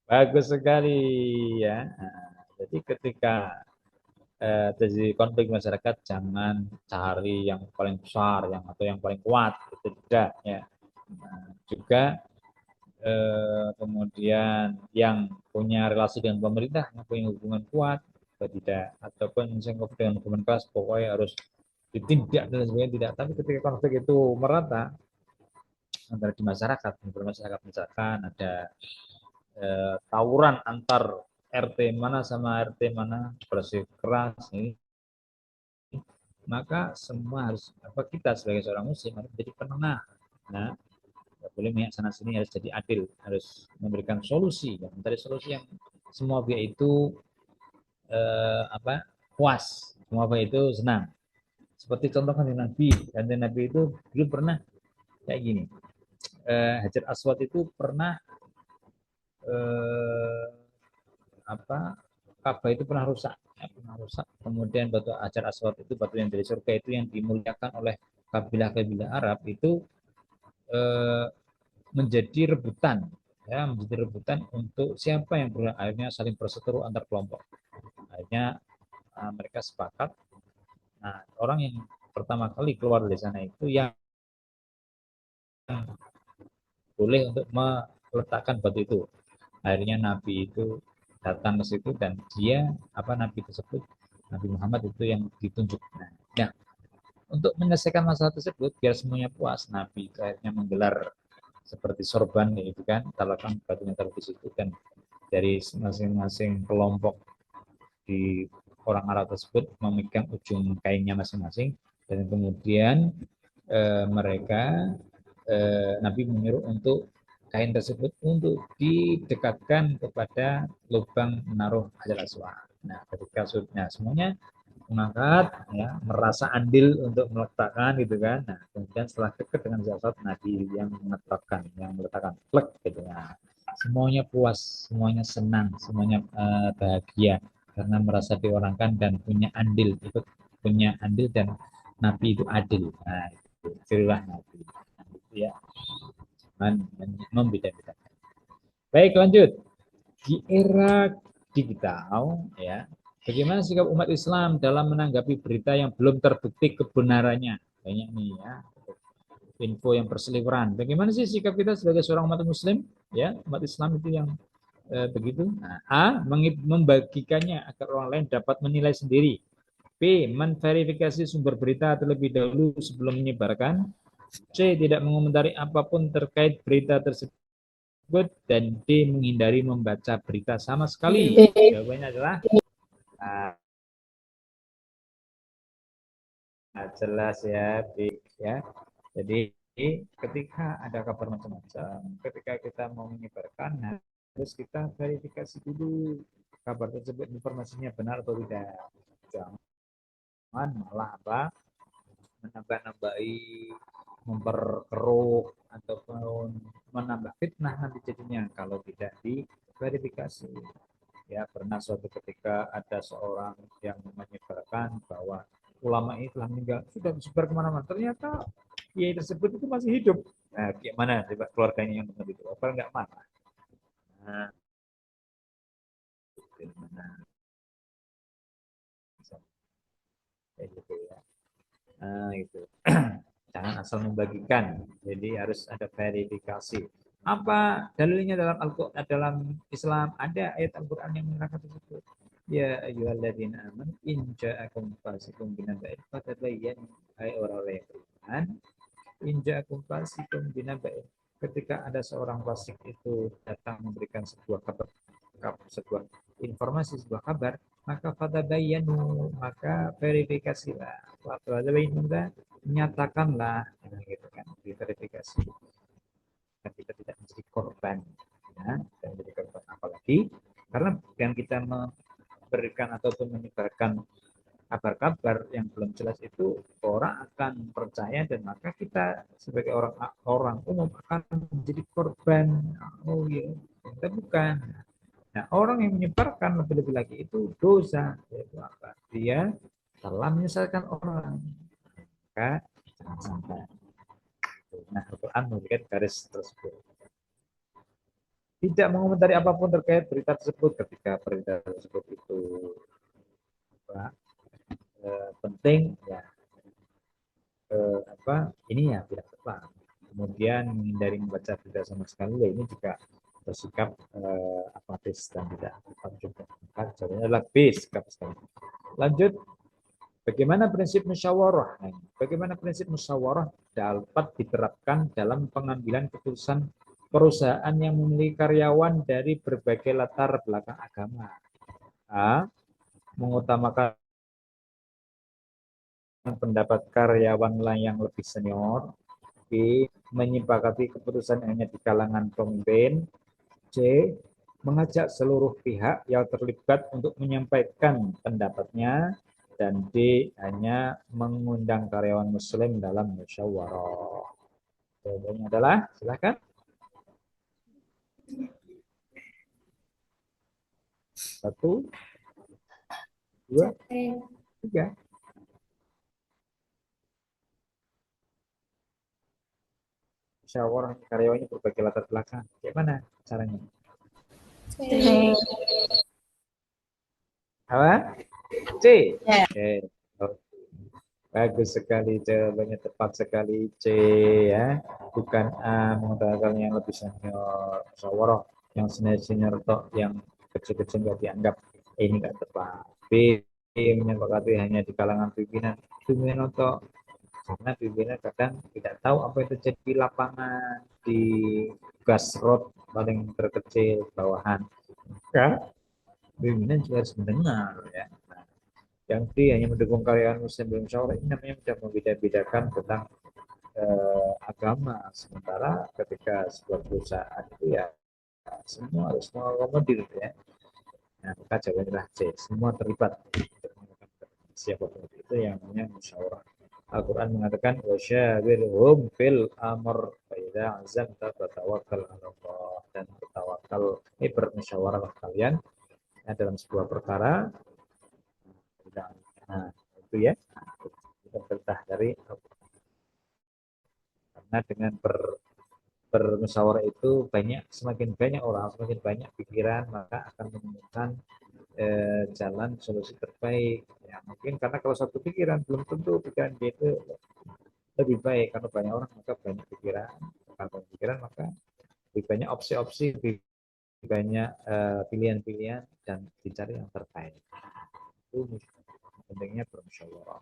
Bagus sekali ya. Nah, jadi ketika terjadi konflik masyarakat, jangan cari yang paling besar, yang atau yang paling kuat, itu tidak ya. Nah, juga kemudian yang punya relasi dengan pemerintah, yang punya hubungan kuat, atau tidak, ataupun misalnya dengan hubungan keras, pokoknya harus ditindak dan sebagainya, tidak. Tapi ketika konflik itu merata antara di masyarakat, misalkan ada tawuran antar RT mana sama RT mana, bersikeras ini, maka semua harus kita sebagai seorang muslim harus menjadi penengah. Nah, tidak boleh pihak sana sini, harus jadi adil, harus memberikan solusi dan mencari solusi yang semua pihak itu puas, semua pihak itu senang. Seperti contoh kanjeng Nabi, itu dulu pernah kayak gini. Hajar Aswad itu pernah Ka'bah itu pernah rusak, Kemudian batu Hajar Aswad itu, batu yang dari surga itu, yang dimuliakan oleh kabilah-kabilah Arab itu menjadi rebutan, untuk siapa yang akhirnya saling berseteru antar kelompok. Akhirnya mereka sepakat. Nah, orang yang pertama kali keluar dari sana itu yang boleh untuk meletakkan batu itu. Akhirnya Nabi itu datang ke situ, dan dia Nabi tersebut, Nabi Muhammad itu yang ditunjuk. Nah, untuk menyelesaikan masalah tersebut biar semuanya puas, Nabi itu akhirnya menggelar seperti sorban itu kan, talakan batunya taruh di situ, dan dari masing-masing kelompok di orang Arab tersebut memegang ujung kainnya masing-masing, dan kemudian mereka Nabi menyuruh untuk kain tersebut untuk didekatkan kepada lubang menaruh Hajar Aswad. Nah, ketika semuanya mengangkat ya, merasa andil untuk meletakkan gitu kan. Nah, kemudian setelah dekat dengan Hajar Nabi yang meletakkan plek gitu ya. Semuanya puas, semuanya senang, semuanya bahagia karena merasa diorangkan dan punya andil, ikut punya andil, dan Nabi itu adil. Nah, itu cirilah Nabi. Nah, itu ya, membeda-bedakan. Baik, lanjut. Di era digital ya, bagaimana sikap umat Islam dalam menanggapi berita yang belum terbukti kebenarannya? Banyak nih ya, info yang berseliweran. Bagaimana sih sikap kita sebagai seorang umat muslim ya, umat Islam itu yang begitu? Nah, A. Membagikannya agar orang lain dapat menilai sendiri. B. Memverifikasi sumber berita terlebih dahulu sebelum menyebarkan. C. Tidak mengomentari apapun terkait berita tersebut. Dan D. Menghindari membaca berita sama sekali. Jawabannya adalah jelas ya, B ya. Jadi ketika ada kabar macam-macam, ketika kita mau menyebarkan, harus kita verifikasi dulu kabar tersebut, informasinya benar atau tidak. Jangan malah menambah-nambahi, memperkeruh, ataupun menambah fitnah nanti jadinya kalau tidak diverifikasi. Ya, pernah suatu ketika ada seorang yang menyebarkan bahwa ulama ini telah meninggal, sudah disebar kemana-mana. Ternyata kiai tersebut itu masih hidup. Nah, gimana coba keluarganya yang dengar itu? Apa enggak marah? Nah, gimana? Kayak gitu ya. Nah, itu. Jangan asal membagikan. Jadi harus ada verifikasi. Apa dalilnya dalam Al-Quran, dalam Islam? Ada ayat Al-Quran yang menerangkan tersebut. Ya ayyuhalladzina amanu in ja'akum fasiqun binaba'in fatabayyanu, hai orang-orang yang beriman, in ja'akum fasiqun binaba'in, ketika ada seorang fasik itu datang memberikan sebuah kabar, sebuah informasi, sebuah kabar, maka fatabayyanu, maka verifikasilah. Fatabayyanu, nyatakanlah, nah, gitu kan, diverifikasi. Dan kita tidak menjadi korban, ya, dan menjadi korban apalagi karena yang kita memberikan ataupun menyebarkan kabar-kabar yang belum jelas itu, orang akan percaya dan maka kita sebagai orang orang umum akan menjadi korban. Oh iya, kita bukan. Nah, orang yang menyebarkan lebih-lebih lagi itu dosa, yaitu apa? Dia telah menyesatkan orang. Maka jangan sampai. Nah, Al-Quran memberikan garis tersebut. Tidak mengomentari apapun terkait berita tersebut ketika berita tersebut itu apa, penting, ya, apa ini ya tidak tepat. Kemudian menghindari membaca berita sama sekali, ya ini juga bersikap apatis dan tidak tepat juga. Maka caranya adalah B, sikap sekali. Lanjut, bagaimana prinsip musyawarah? Nah, bagaimana prinsip musyawarah dapat diterapkan dalam pengambilan keputusan perusahaan yang memiliki karyawan dari berbagai latar belakang agama? A. Mengutamakan pendapat karyawan yang lebih senior. B. Menyepakati keputusan hanya di kalangan pemimpin. C. Mengajak seluruh pihak yang terlibat untuk menyampaikan pendapatnya. Dan D. Hanya mengundang karyawan muslim dalam musyawarah. Jawabannya adalah, silakan. Satu, dua, tiga. Musyawarah karyawannya berbagai latar belakang. Bagaimana caranya? Apa? C. Oke. Bagus sekali, jawabannya tepat sekali, C, ya. Bukan A, mengutarakan yang lebih senior. Musyawarah yang senior-senior tok, yang kecil-kecil nggak dianggap, ini nggak tepat. B, menyepakati hanya di kalangan pimpinan tok, karena pimpinan kadang tidak tahu apa yang terjadi di lapangan, di grassroots paling terkecil bawahan. Maka pimpinan juga harus mendengar, ya. Yang D, hanya mendukung karyawan muslim belum musyawarah, ini namanya sudah membeda-bedakan tentang agama. Sementara ketika sebuah perusahaan itu ya semua harus mengakomodir, ya. Nah, maka jawabannya adalah C, semua terlibat. Siapapun itu yang namanya musyawarah. Al-Quran mengatakan wasyawirhum fil amr fa idza azamta fatawakkal 'ala Allah, dan bertawakal, bermusyawarah kalian dalam sebuah perkara. Nah, itu ya, kita perintah dari, karena dengan bermusyawarah itu semakin banyak orang, semakin banyak pikiran, maka akan menemukan jalan solusi terbaik. Ya, mungkin karena kalau satu pikiran belum tentu pikiran dia itu lebih baik, karena banyak orang maka banyak pikiran, kalau pikiran maka lebih banyak opsi-opsi, lebih banyak pilihan-pilihan, dan dicari yang terbaik. Itu pentingnya bermusyawarah.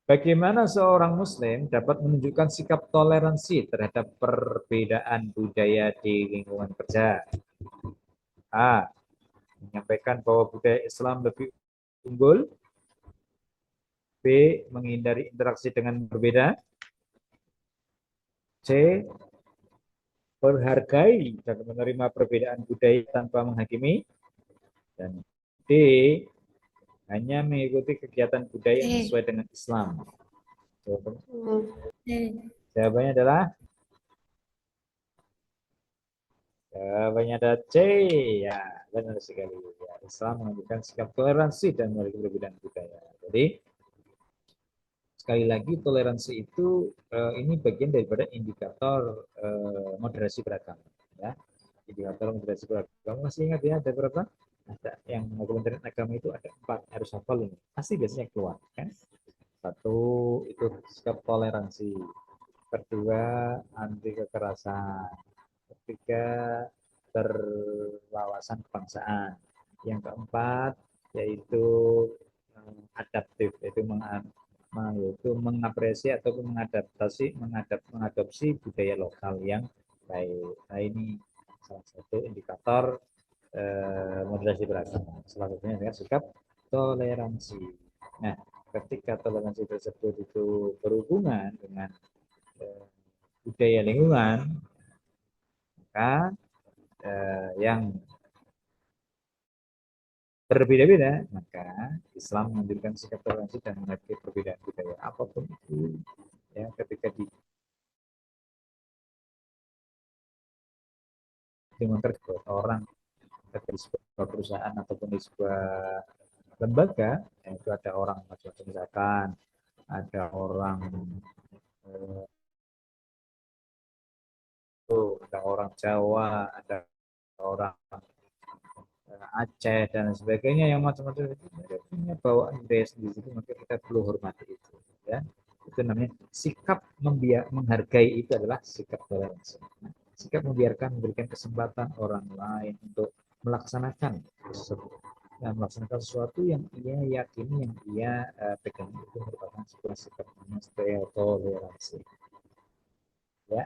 Bagaimana seorang muslim dapat menunjukkan sikap toleransi terhadap perbedaan budaya di lingkungan kerja? A. Menyampaikan bahwa budaya Islam lebih unggul. B. Menghindari interaksi dengan berbeda. C. Menghargai dan menerima perbedaan budaya tanpa menghakimi. Dan D. Hanya mengikuti kegiatan budaya yang sesuai dengan Islam. Jawabannya adalah Jawabannya ada C. Ya, benar sekali. Ya, Islam menunjukkan sikap toleransi dan memiliki perbedaan budaya. Jadi, sekali lagi toleransi itu ini bagian daripada indikator moderasi beragama. Ya, indikator moderasi beragama. Masih ingat ya ada berapa? Ada yang Kementerian Agama itu ada 4, harus hafal ini. Pasti biasanya keluar, kan? Satu itu sikap toleransi. Kedua, anti kekerasan. Ketiga, berwawasan kebangsaan. Yang keempat, yaitu adaptif, yaitu mengapresiasi ataupun mengadopsi budaya lokal yang baik. Nah, ini salah satu indikator moderasi beragama. Salah satunya dengan sikap toleransi. Nah, ketika toleransi tersebut itu berhubungan dengan budaya lingkungan, maka yang berbeda-beda, maka Islam menunjukkan sikap toleransi dan menghargai perbedaan budaya apapun itu. Ya, ketika demonstrasi orang di sebuah perusahaan ataupun di sebuah lembaga, ya, itu ada orang macam-macam, misalkan ada orang eh, ada orang Jawa, ada orang Aceh dan sebagainya yang macam-macam itu mereka punya bawaan budaya sendiri itu, maka kita perlu hormati itu, ya. Itu namanya sikap menghargai, itu adalah sikap toleransi. Nah, sikap membiarkan, memberikan kesempatan orang lain untuk melaksanakan melaksanakan sesuatu yang ia yakini, yang ia pegang, itu merupakan sebuah sikap namanya toleransi, ya.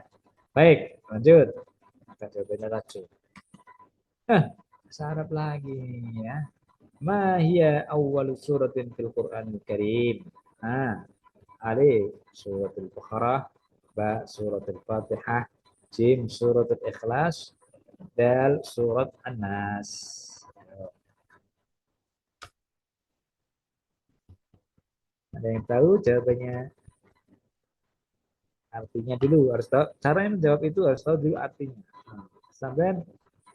Baik, lanjut. Maka jawabannya lanjut. Sarap lagi, ya. Ma hiya awwalu suratin fil Qur'anil Karim? Ah, alif suratul Baqarah, ba suratul Fatihah, jim suratul Ikhlas, dal surat An-Nas. Ada yang tahu jawabannya? Artinya dulu harus tahu. Cara yang menjawab itu harus tahu dulu artinya. Sampai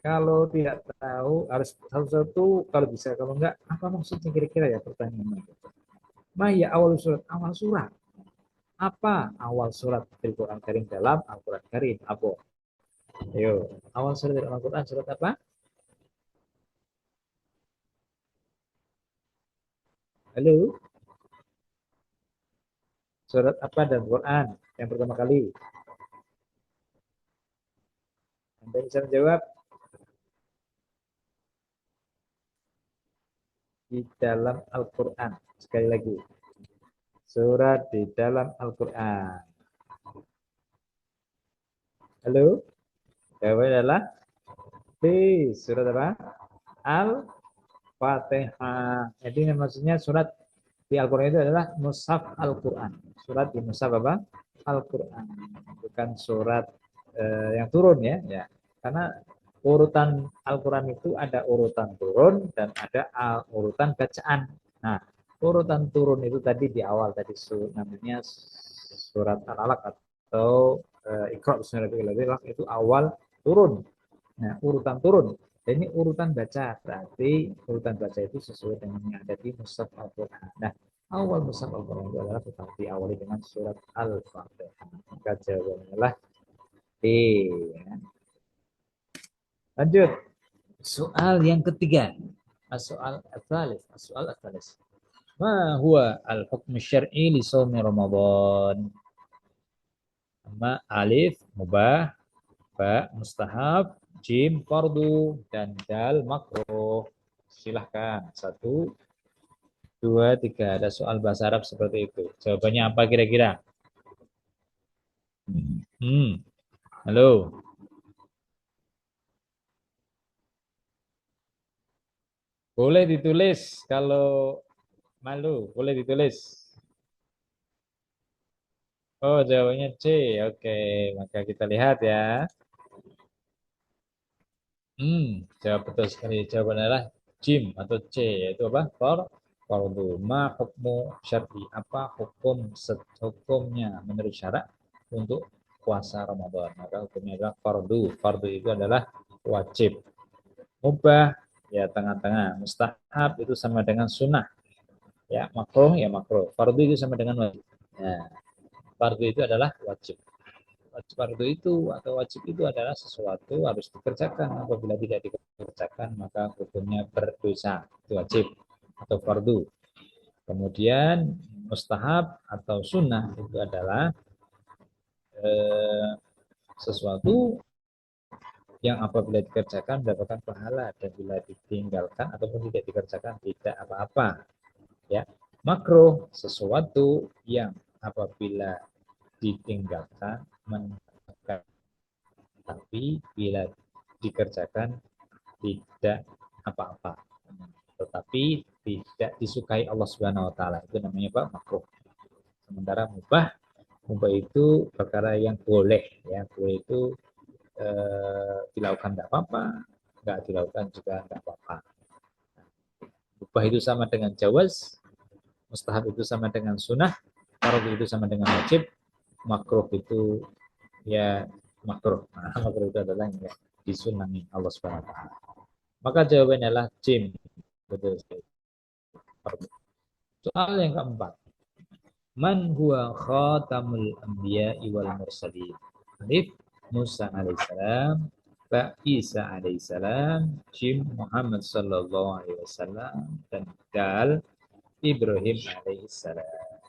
kalau tidak tahu harus satu-satu, kalau bisa, kalau enggak apa maksudnya kira-kira ya pertanyaannya. Ma ya awal surat, awal surat. Apa awal surat Al-Quran Karim dalam Al-Quran Karim? Apa? Ayo, awal surat dari Al-Quran surat apa? Halo, surat apa dan Quran yang pertama kali? Anda bisa menjawab di dalam Al-Quran. Sekali lagi, surat di dalam Al-Quran. Halo, jawabannya adalah B, surat apa? Al-Fatihah. Jadi maksudnya surat di Al-Quran itu adalah Mushaf Al-Quran. Surat di Mushaf apa? Al-Quran. Bukan surat yang turun, ya. Ya. Karena urutan Al-Quran itu ada urutan turun dan ada urutan bacaan. Nah, urutan turun itu tadi di awal tadi namanya surat Al-Alaq atau Iqra bismillahirrahmanirrahim, itu awal turun. Nah, urutan turun. Dan ini urutan baca, berarti urutan baca itu sesuai dengan yang ada di Mushaf Al-Quran. Nah, awal Mushaf Al-Quran itu adalah tetap diawali dengan surat Al-Fatihah. Maka jawabannya adalah D. Ya. Lanjut. Soal yang ketiga. Soal al-thalith. Soal al-thalith. Ma huwa al-hukm syar'i li shaumi Ramadan? Ma alif mubah, ba mustahab, jim fardu, dan dal makruh. Silahkan. 1, 2, 3. Ada soal bahasa Arab seperti itu. Jawabannya apa kira-kira? Halo. Boleh ditulis kalau malu, boleh ditulis. Oh, jawabannya C. Oke, maka kita lihat ya. Jawab betul sekali. Jawabannya adalah jim atau C, yaitu apa? Fardu. Ma hukmu syar'i. Apa hukumnya menurut syarak untuk puasa Ramadan? Maka hukumnya adalah fardu. Fardu itu adalah wajib. Mubah ya tengah-tengah. Mustahab itu sama dengan sunnah. Ya makruh ya makruh. Fardu itu sama dengan wajib. Ya, fardu itu adalah wajib. Fardu itu atau wajib itu adalah sesuatu harus dikerjakan. Apabila tidak dikerjakan maka hukumnya berdosa. Itu wajib atau fardu. Kemudian mustahab atau sunnah itu adalah sesuatu yang apabila dikerjakan mendapatkan pahala dan bila ditinggalkan ataupun tidak dikerjakan tidak apa-apa. Ya, makruh sesuatu yang apabila ditinggalkan mendapatkan, tapi bila dikerjakan tidak apa-apa. Tetapi tidak disukai Allah Subhanahu wa taala. Itu namanya apa? Makruh. Sementara mubah itu perkara yang boleh ya. Boleh itu dilakukan tidak apa-apa, nggak dilakukan juga tidak apa-apa. Mubah itu sama dengan jawaz, mustahab itu sama dengan sunnah, fardhu itu sama dengan wajib, makruh itu ya makruh. Nah, makruh itu adalah yang disunnahi Allah Subhanahu wa taala. Maka jawabannya adalah jim. Betul sekali. Soal yang keempat. Man huwa khatamul anbiya'i wal mursalin? Alif Musa alaihissalam, Ba Isa alaihissalam, Jim Muhammad sallallahu alaihi wasallam, dan Dal Ibrahim alaihissalam.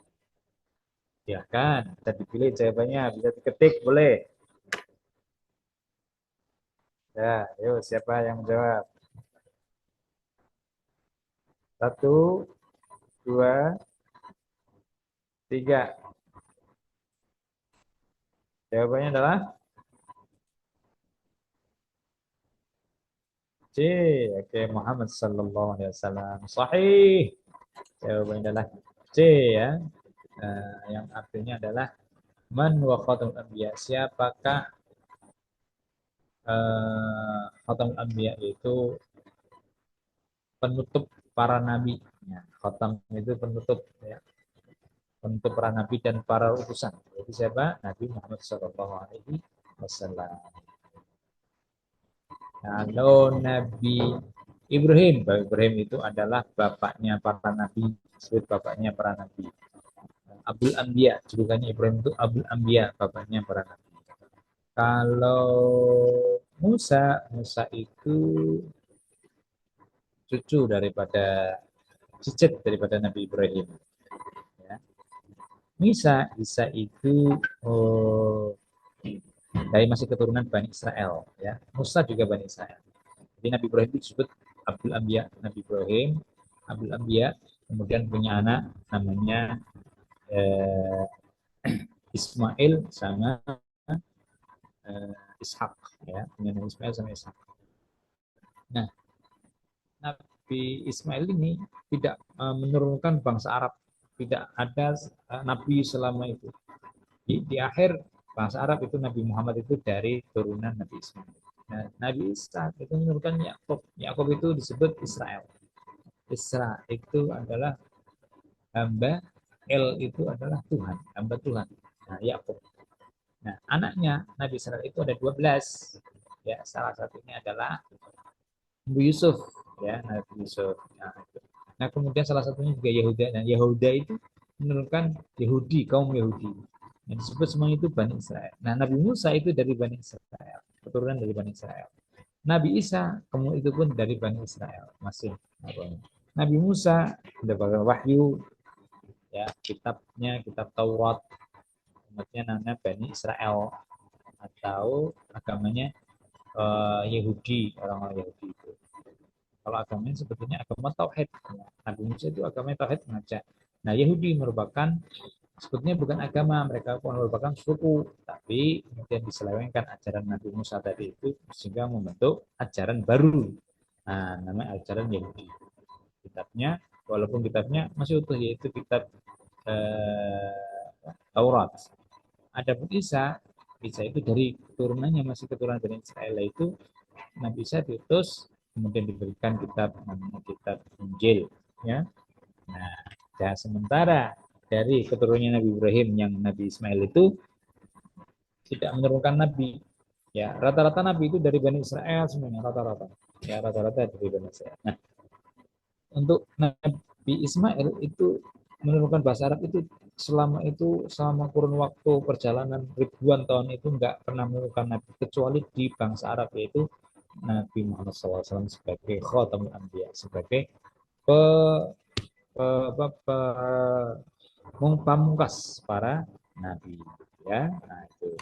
Ya kan, bisa dipilih jawabannya, bisa diketik, boleh. Ya, yuk siapa yang menjawab? 1, 2, 3. Jawabannya adalah C. Oke, Muhammad sallallahu alaihi wasallam. Sahih. Jawabannya adalah C ya. Yang artinya adalah man wa khatamul anbiya. Siapakah khatamul anbiya itu penutup para nabi. Ya, khatam itu penutup ya. Penutup para nabi dan para utusan. Jadi siapa? Nabi Muhammad sallallahu alaihi wasallam. Kalau Nabi Ibrahim itu adalah bapaknya para nabi, disebut bapaknya para nabi. Abul Anbiya, julukannya Ibrahim itu Abul Anbiya, bapaknya para nabi. Kalau Musa itu cucu daripada cicit daripada Nabi Ibrahim. Ya. Isa itu dari masih keturunan Bani Israel. Ya. Musa juga Bani Israel. Jadi Nabi Ibrahim itu disebut Abdul Anbiya. Nabi Ibrahim, Abdul Anbiya, kemudian punya anak namanya Ismail sama Ishak. Ya, punya Nabi Ismail sama Ishak. Nah, Nabi Ismail ini tidak menurunkan bangsa Arab. Tidak ada Nabi selama itu. Di akhir bangsa Arab itu Nabi Muhammad itu dari turunan Nabi Ismail. Nah, Nabi Isa itu menurunkan Yakub. Yakub itu disebut Israel. Isra itu adalah hamba, El itu adalah Tuhan, hamba Tuhan. Nah, Yakub. Nah, anaknya Nabi Israel itu ada 12. Ya, salah satunya adalah Nabi Yusuf, ya, Nabi Yusuf. Nah, kemudian salah satunya juga Yahuda. Nah, Yahuda itu menurunkan Yahudi, kaum Yahudi. Yang disebut semua itu Bani Israel. Nah, Nabi Musa itu dari Bani Israel, keturunan dari Bani Israel. Nabi Isa, kemudian itu pun dari Bani Israel, masih. Nabi Musa mendapatkan wahyu, ya, kitabnya, kitab Taurat, umatnya namanya Bani Israel, atau agamanya Yahudi, orang-orang Yahudi itu. Kalau agamanya sebetulnya agama Tauhid. Nabi Musa itu agamanya Tauhid mengajak. Nah, Yahudi merupakan sebetulnya bukan agama, mereka pun merupakan suku, tapi kemudian diselewengkan ajaran Nabi Musa tadi itu sehingga membentuk ajaran baru. Nah, namanya ajaran Yahudi. Kitabnya, walaupun kitabnya masih utuh, yaitu kitab Taurat. Adapun Isa itu dari keturunannya masih keturunan dari Israel, itu Nabi Isa diutus kemudian diberikan kitab namanya kitab Injil, ya. Nah, ya, sementara dari keturunannya Nabi Ibrahim yang Nabi Ismail itu tidak menurunkan nabi, Ya, rata-rata nabi itu dari Bani Israel semuanya, rata-rata. Ya, rata-rata dari Bani Israel. Nah, untuk Nabi Ismail itu menurunkan bahasa Arab selama kurun waktu perjalanan ribuan tahun itu nggak pernah menurunkan nabi kecuali di bangsa Arab, yaitu Nabi Muhammad SAW sebagai Khatamul Anbiya, sebagai pe, pe, pe, pe, pamungkas para nabi, ya. Nah, itu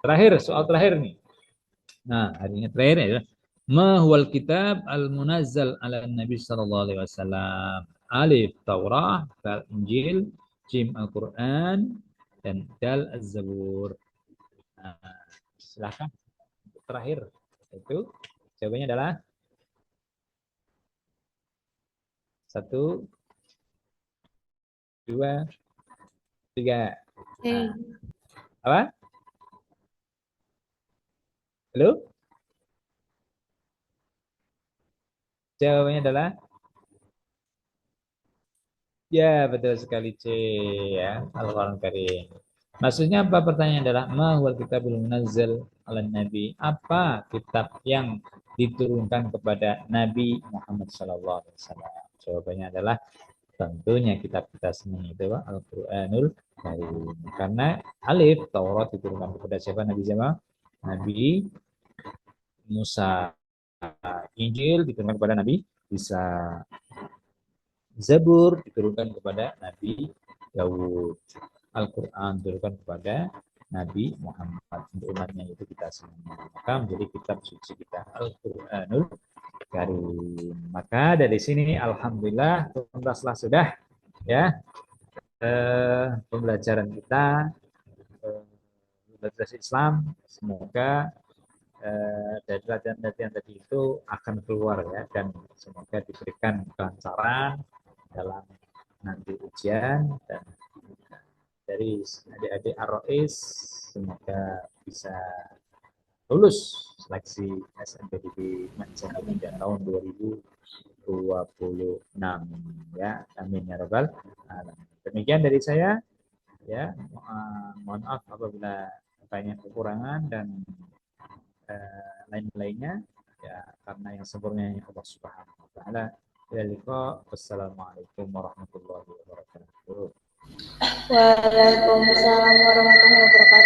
terakhir, soal terakhir nih. Nah, hari ini terakhir ya. Ma huwal kitab al-munazzal ala Nabi sallallahu alaihi wasallam. Alif Taurah, Bal Injil, Jim Al-Quran, dan Dal Az-Zabur. Nah, silahkan terakhir. Itu jawabannya adalah satu, dua, tiga. C. Nah, apa? Halo? Jawabannya adalah ya, betul sekali C, ya, Al-Quran Karim. Maksudnya apa? Pertanyaan adalah ma huwal kitabul munazzal ala nabi? Apa kitab yang diturunkan kepada Nabi Muhammad sallallahu alaihi wasallam? Jawabannya adalah tentunya kitab kita semua itu Al-Qur'anul Karim. Karena alif Taurat diturunkan kepada siapa? Nabi siapa? Nabi Musa. Injil diturunkan kepada Nabi Isa. Zabur diturunkan kepada Nabi Dawud. Al-Quran diturunkan kepada Nabi Muhammad. Untuk umatnya itu kita semua. Maka menjadi kitab suci kita Al-Quranul Karim. Maka dari sini Alhamdulillah tuntaslah sudah ya pembelajaran kita belajar Islam. Semoga dari latihan-latihan tadi itu akan keluar ya, dan semoga diberikan kelancaran dalam nanti ujian, dan dari adik-adik Arois semoga bisa lulus seleksi SNMPTN tahun 2026 ya, amin ya rabbal alamin. Demikian dari saya ya, mohon maaf apabila banyak kekurangan dan lain-lainnya ya, karena yang sempurnanya Allah Subhanahu wa taala. Wassalamualaikum warahmatullahi wabarakatuh. Waalaikumsalam warahmatullahi wabarakatuh.